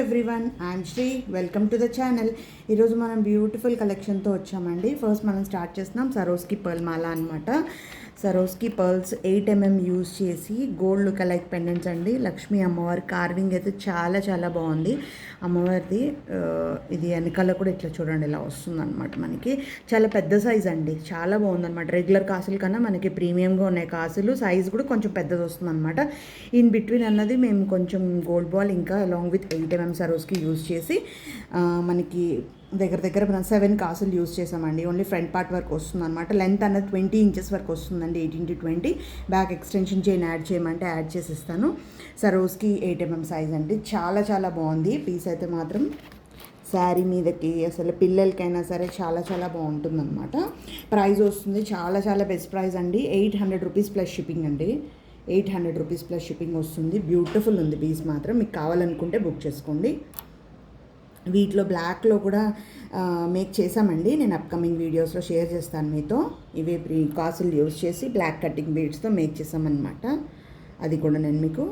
Everyone, I'm Sri. Welcome to the channel. ఈరోజు మనం beautiful కలెక్షన్తో వచ్చామండి. ఫస్ట్ మనం స్టార్ట్ చేస్తున్నాం సరోస్కి పర్ల్ మాల అనమాట. సరోస్కి పర్ల్స్ 8mm యూజ్ చేసి గోల్డ్ లుక్ లైక్ పెండెంట్స్ అండి. లక్ష్మీ అమ్మవారి కార్వింగ్ అయితే చాలా చాలా బాగుంది. అమ్మవారిది ఇది వెనకాల కూడా ఇట్లా చూడండి, ఇలా వస్తుందన్నమాట. మనకి చాలా పెద్ద సైజ్ అండి, చాలా బాగుందన్నమాట. రెగ్యులర్ కాసుల కన్నా మనకి ప్రీమియంగా ఉన్నాయి కాసులు. సైజ్ కూడా కొంచెం పెద్దది వస్తుందన్నమాట. ఇన్ బిట్వీన్ అన్నది మేము కొంచెం గోల్డ్ బాల్ ఇంకా అలాంగ్ విత్ 8mm సరోస్కి యూజ్ చేసి మనకి దగ్గర దగ్గర 7 కాసులు యూజ్ చేసామండి. ఓన్లీ ఫ్రంట్ పార్ట్ వరకు వస్తుంది అనమాట. లెంత్ అన్నది 20 ఇంచెస్ వరకు వస్తుందండి, 18 to 20. Back extension chain add చేయమంటే యాడ్ చేసిస్తాను. సరోస్కి 8mm సైజ్ అండి. చాలా చాలా బాగుంది పీస్ అయితే మాత్రం. శారీ మీదకి అసలు పిల్లలకైనా సరే చాలా చాలా బాగుంటుందన్నమాట. ప్రైస్ వస్తుంది చాలా చాలా బెస్ట్ ప్రైస్ అండి. 800 రూపీస్ ప్లస్ షిప్పింగ్ అండి. 800 రూపీస్ ప్లస్ షిప్పింగ్ వస్తుంది. బ్యూటిఫుల్ ఉంది పీస్ మాత్రం. మీకు కావాలనుకుంటే బుక్ చేసుకోండి. వీటిలో బ్లాక్లో కూడా మేక్ చేసామండి, నేను అప్కమింగ్ వీడియోస్లో షేర్ చేస్తాను మీతో. ఇవే కాసులు యూజ్ చేసి బ్లాక్ కటింగ్ బీడ్స్తో మేక్ చేసామన్నమాట. అది కూడా నేను మీకు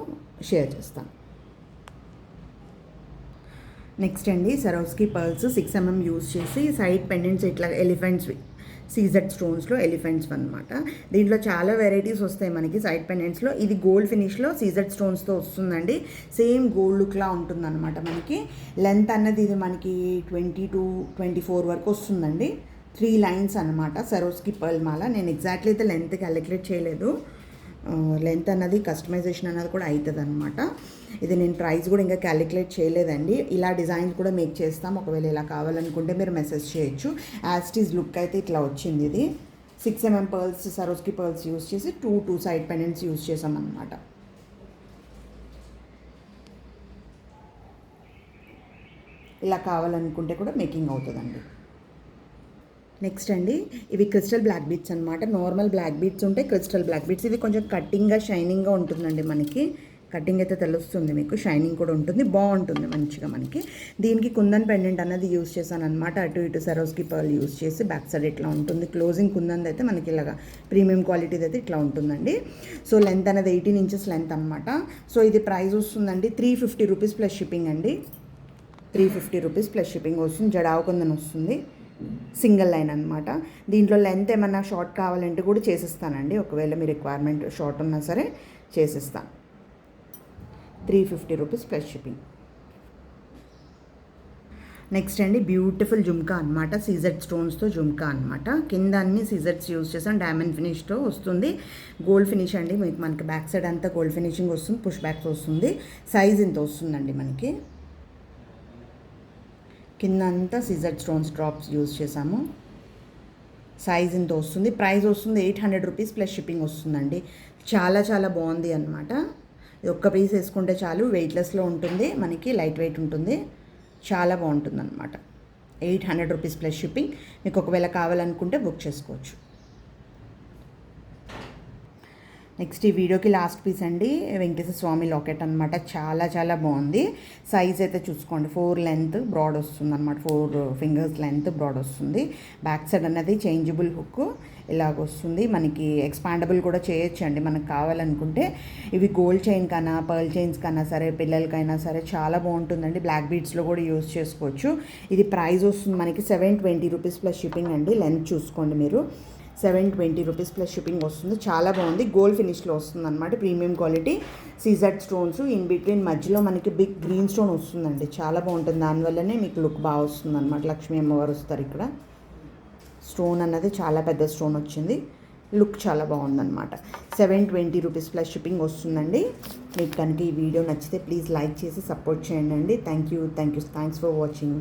షేర్ చేస్తాను. నెక్స్ట్ అండి సరోస్కి పర్ల్స్ 6mm యూజ్ చేసి సైడ్ పెండెంట్స్ ఇట్లా ఎలిఫెంట్స్ సీజెడ్ స్టోన్స్లో ఎలిఫెంట్స్ అనమాట. దీంట్లో చాలా వెరైటీస్ వస్తాయి మనకి సైడ్ పెండెంట్స్లో. ఇది గోల్డ్ ఫినిష్లో సీజెడ్ స్టోన్స్తో వస్తుందండి. సేమ్ గోల్డ్ లుక్లా ఉంటుందన్నమాట. మనకి లెంత్ అన్నది ఇది మనకి 20 to 24 వరకు వస్తుందండి. 3 లైన్స్ అనమాట సరోస్కి పర్ల్ మాల. నేను ఎగ్జాక్ట్లీ అయితే లెంత్ క్యాలిక్యులేట్ చేయలేదు. లెంత్ అన్నది కస్టమైజేషన్ అన్నది కూడా అవుతుంది అనమాట. ఇది నేను ప్రైస్ కూడా ఇంకా క్యాలిక్యులేట్ చేయలేదండి. ఇలా డిజైన్స్ కూడా మేక్ చేస్తాం. ఒకవేళ ఇలా కావాలనుకుంటే మీరు మెసేజ్ చేయొచ్చు. యాస్టీజ్ లుక్ అయితే ఇట్లా వచ్చింది. ఇది 6mm పర్ల్స్ సరోస్కి పర్ల్స్ యూజ్ చేసి టూ సైడ్ పెండెంట్స్ యూజ్ చేసామన్నమాట. ఇలా కావాలనుకుంటే కూడా మేకింగ్ అవుతుందండి. నెక్స్ట్ అండి ఇవి క్రిస్టల్ బ్లాక్ బీట్స్ అనమాట. నార్మల్ బ్లాక్ బీట్స్ ఉంటాయి, క్రిస్టల్ బ్లాక్ బీట్స్. ఇది కొంచెం కట్టింగ్గా షైనింగ్గా ఉంటుందండి. మనకి కటింగ్ అయితే తెలుస్తుంది మీకు, షైనింగ్ కూడా ఉంటుంది, బాగుంటుంది మంచిగా మనకి. దీనికి కుందన్ పెండెంట్ అన్నది యూజ్ చేశాను అనమాట. అటు ఇటు సరోస్కి పర్ల్ యూజ్ చేసి బ్యాక్ సైడ్ ఇట్లా ఉంటుంది. క్లోజింగ్ కుందన్ అయితే మనకి ఇలాగా ప్రీమియం క్వాలిటీది అయితే ఇట్లా ఉంటుందండి. సో లెంత్ అనేది 18 ఇంచెస్ లెంత్ అనమాట. సో ఇది ప్రైస్ వస్తుందండి 350 రూపీస్ ప్లస్ షిప్పింగ్ అండి. 350 రూపీస్ ప్లస్ షిప్పింగ్ వస్తుంది. జడావు కుందన్ వస్తుంది, సింగిల్ లైన్ అనమాట. దీంట్లో లెంత్ ఏమన్నా షార్ట్ కావాలంటే కూడా చేసిస్తానండి. ఒకవేళ మీ రిక్వైర్మెంట్ షార్ట్ ఉన్నా సరే చేసిస్తాను. 350 రూపీస్ ప్లస్ షిప్పింగ్. నెక్స్ట్ అండి బ్యూటిఫుల్ జుమ్కా అనమాట. సీజెడ్ స్టోన్స్తో జుమ్కా అనమాట. కింద అన్ని సీజెడ్స్ యూజ్ చేసాం. డైమండ్ ఫినిష్తో వస్తుంది. గోల్డ్ ఫినిష్ అండి. మీకు మనకి బ్యాక్ సైడ్ అంతా గోల్డ్ ఫినిషింగ్ వస్తుంది, పుష్ బ్యాక్స్ వస్తుంది. సైజ్ ఇంత వస్తుందండి మనకి. కింద అంతా సీజెడ్ స్టోన్స్ డ్రాప్స్ యూజ్ చేసాము. సైజ్ ఇంత వస్తుంది. ప్రైస్ వస్తుంది 800 రూపీస్ ప్లస్ షిప్పింగ్ వస్తుందండి. చాలా చాలా బాగుంది అనమాట. ఇది ఒక్క పీస్ వేసుకుంటే చాలు, వెయిట్లెస్లో ఉంటుంది మనకి, లైట్ వెయిట్ ఉంటుంది, చాలా బాగుంటుంది అనమాట. 800 రూపీస్ ప్లస్ షిప్పింగ్. మీకు ఒకవేళ కావాలనుకుంటే బుక్ చేసుకోవచ్చు. నెక్స్ట్ ఈ వీడియోకి లాస్ట్ పీస్ అండి వెంకటేశ్వర స్వామి లాకెట్ అనమాట. చాలా చాలా బాగుంది. సైజ్ అయితే చూసుకోండి, 4 లెంత్ బ్రాడ్ వస్తుంది అనమాట. 4 ఫింగర్స్ లెంత్ బ్రాడ్ వస్తుంది. బ్యాక్ సైడ్ అన్నది చేంజబుల్ హుక్ ఇలాగ వస్తుంది. మనకి ఎక్స్పాండబుల్ కూడా చేయొచ్చు అండి మనకు కావాలనుకుంటే. ఇవి గోల్డ్ చైన్ కన్నా పర్ల్ చైన్స్ కన్నా సరే పిల్లలకైనా సరే చాలా బాగుంటుందండి. బ్లాక్ బీడ్స్లో కూడా యూజ్ చేసుకోవచ్చు. ఇది ప్రైస్ వస్తుంది మనకి 720 రూపీస్ ప్లస్ షిప్పింగ్ అండి. లెంత్ చూసుకోండి మీరు, 720 రూపీస్ ప్లస్ షిప్పింగ్ వస్తుంది. చాలా బాగుంది. గోల్డ్ ఫినిష్లో వస్తుంది అనమాట. Premium quality CZ stones. In between మధ్యలో మనకి బిగ్ గ్రీన్ స్టోన్ వస్తుందండి. చాలా బాగుంటుంది. దానివల్లనే మీకు లుక్ బాగా వస్తుంది అనమాట. లక్ష్మీ అమ్మవారు వస్తారు ఇక్కడ. స్టోన్ అన్నది చాలా పెద్ద స్టోన్ వచ్చింది. లుక్ చాలా బాగుందన్నమాట. 720 రూపీస్ ప్లస్ షిప్పింగ్ వస్తుందండి. మీకు కనుక ఈ వీడియో నచ్చితే ప్లీజ్ లైక్ చేసి సపోర్ట్ చేయండి అండి. Thanks for watching.